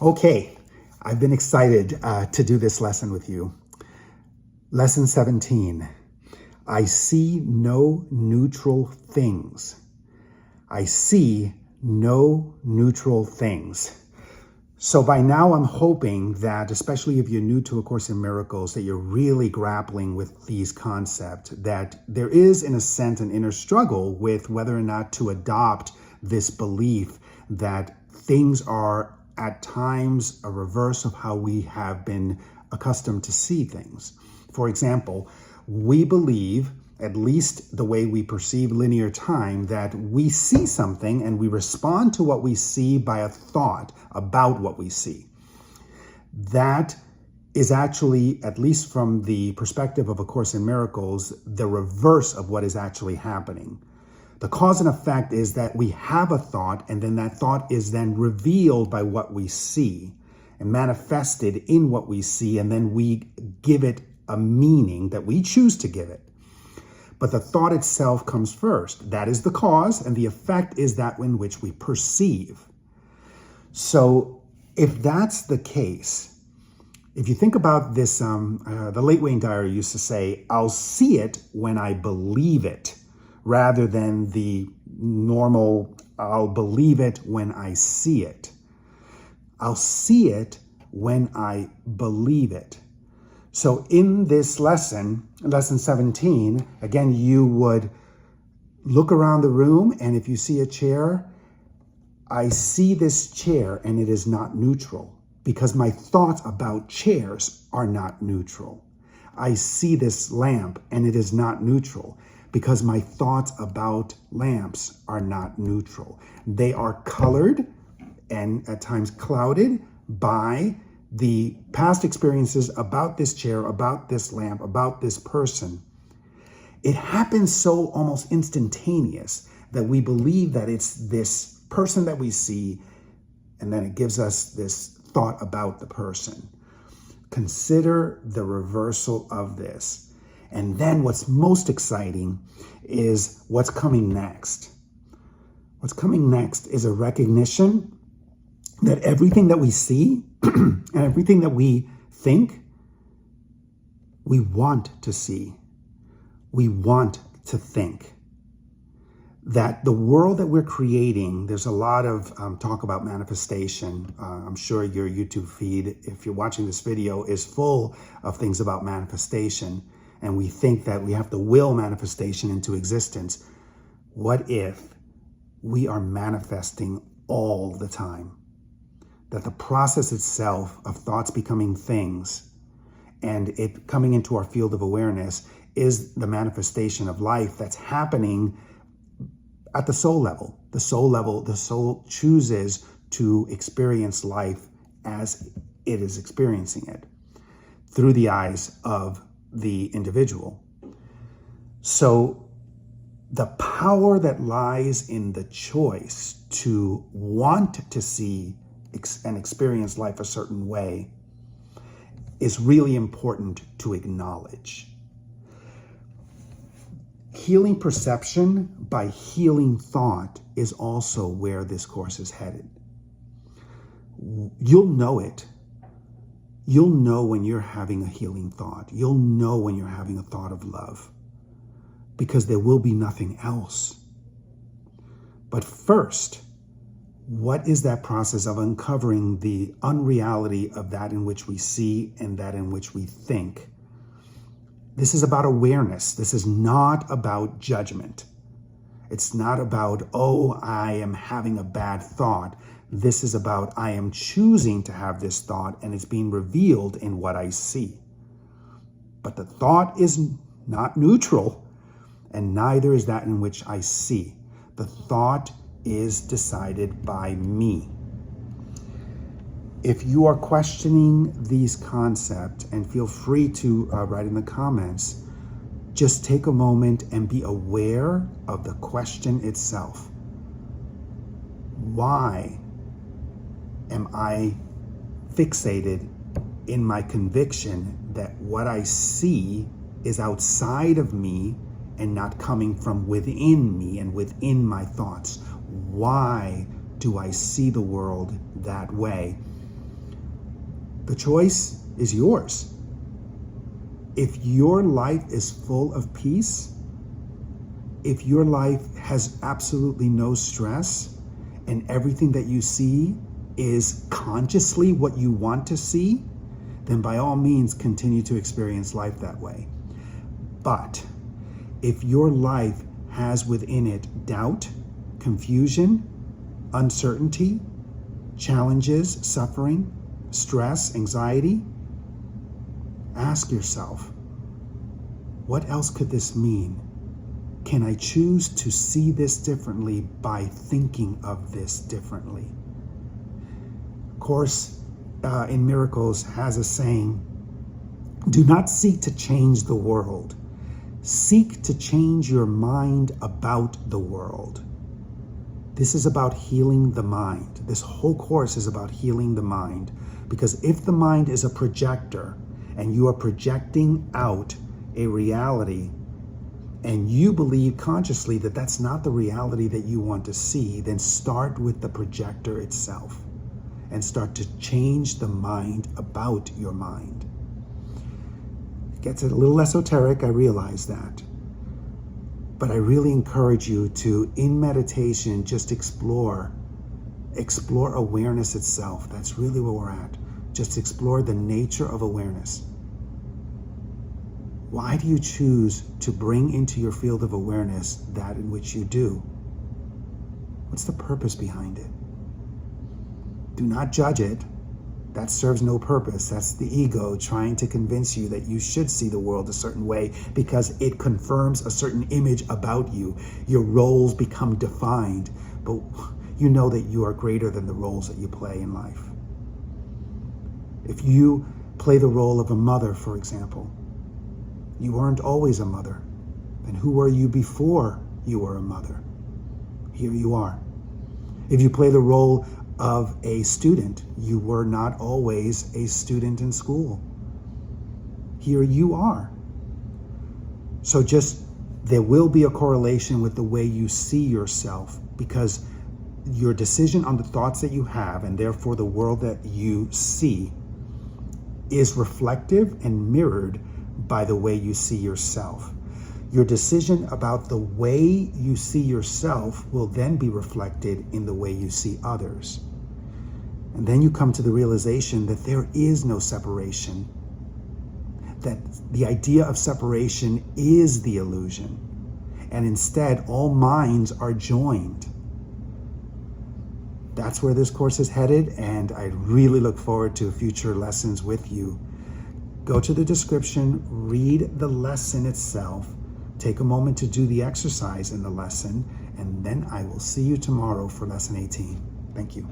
Okay, I've been excited to do this lesson with you. Lesson 17. I see no neutral things. I see no neutral things. So by now I'm hoping that, especially if you're new to A Course in Miracles, that you're really grappling with these concepts, that there is, in a sense, an inner struggle with whether or not to adopt this belief that things are at times a reverse of how we have been accustomed to see things. For example, we believe, at least the way we perceive linear time, that we see something and we respond to what we see by a thought about what we see. That is actually, at least from the perspective of A Course in Miracles, the reverse of what is actually happening. The cause and effect is that we have a thought, and then that thought is then revealed by what we see and manifested in what we see, and then we give it a meaning that we choose to give it. But the thought itself comes first. That is the cause, and the effect is that in which we perceive. So if that's the case, if you think about this, the late Wayne Dyer used to say, I'll see it when I believe it, rather than the normal, I'll believe it when I see it. I'll see it when I believe it. So in this lesson, lesson 17, again, you would look around the room, and if you see a chair, I see this chair and it is not neutral because my thoughts about chairs are not neutral. I see this lamp and it is not neutral because my thoughts about lamps are not neutral. They are colored and at times clouded by the past experiences about this chair, about this lamp, about this person. It happens so almost instantaneous that we believe that it's this person that we see, and then it gives us this thought about the person. Consider the reversal of this. And then what's most exciting is what's coming next. What's coming next is a recognition that everything that we see and everything that we think, we want to see. We want to think. That the world that we're creating, there's a lot of talk about manifestation. I'm sure your YouTube feed, if you're watching this video, is full of things about manifestation. And we think that we have to will manifestation into existence. What if we are manifesting all the time? That the process itself of thoughts becoming things and it coming into our field of awareness is the manifestation of life that's happening at the soul level. The soul chooses to experience life as it is experiencing it through the eyes of the individual. So the power that lies in the choice to want to see and experience life a certain way is really important to acknowledge. Healing perception by healing thought is also where this course is headed. You'll know it. You'll know when you're having a healing thought. You'll know when you're having a thought of love because there will be nothing else. But first, what is that process of uncovering the unreality of that in which we see and that in which we think? This is about awareness. This is not about judgment. It's not about, oh, I am having a bad thought. This is about, I am choosing to have this thought and it's being revealed in what I see. But the thought is not neutral, and neither is that in which I see. The thought is decided by me. If you are questioning these concepts, and feel free to write in the comments, just take a moment and be aware of the question itself. Why am I fixated in my conviction that what I see is outside of me and not coming from within me and within my thoughts? Why do I see the world that way? The choice is yours. If your life is full of peace, if your life has absolutely no stress, and everything that you see is consciously what you want to see, then by all means continue to experience life that way. But if your life has within it doubt, confusion, uncertainty, challenges, suffering, stress, anxiety, ask yourself, what else could this mean? Can I choose to see this differently by thinking of this differently? Course in Miracles has a saying, do not seek to change the world. Seek to change your mind about the world. This is about healing the mind. This whole course is about healing the mind. Because if the mind is a projector and you are projecting out a reality and you believe consciously that that's not the reality that you want to see, then start with the projector itself and start to change the mind about your mind. It gets a little esoteric, I realize that. But I really encourage you to, in meditation, just explore awareness itself. That's really where we're at. Just explore the nature of awareness. Why do you choose to bring into your field of awareness that in which you do? What's the purpose behind it? Do not judge it. That serves no purpose. That's the ego trying to convince you that you should see the world a certain way because it confirms a certain image about you. Your roles become defined, but you know that you are greater than the roles that you play in life. If you play the role of a mother, for example, you weren't always a mother. Then who were you before you were a mother? Here you are. If you play the role of a student, you were not always a student in school. Here you are. So there will be a correlation with the way you see yourself, because your decision on the thoughts that you have, and therefore the world that you see, is reflective and mirrored by the way you see yourself. Your decision about the way you see yourself will then be reflected in the way you see others. And then you come to the realization that there is no separation, that the idea of separation is the illusion, and instead all minds are joined. That's where this course is headed, and I really look forward to future lessons with you. Go to the description, read the lesson itself, take a moment to do the exercise in the lesson, and then I will see you tomorrow for lesson 18. Thank you.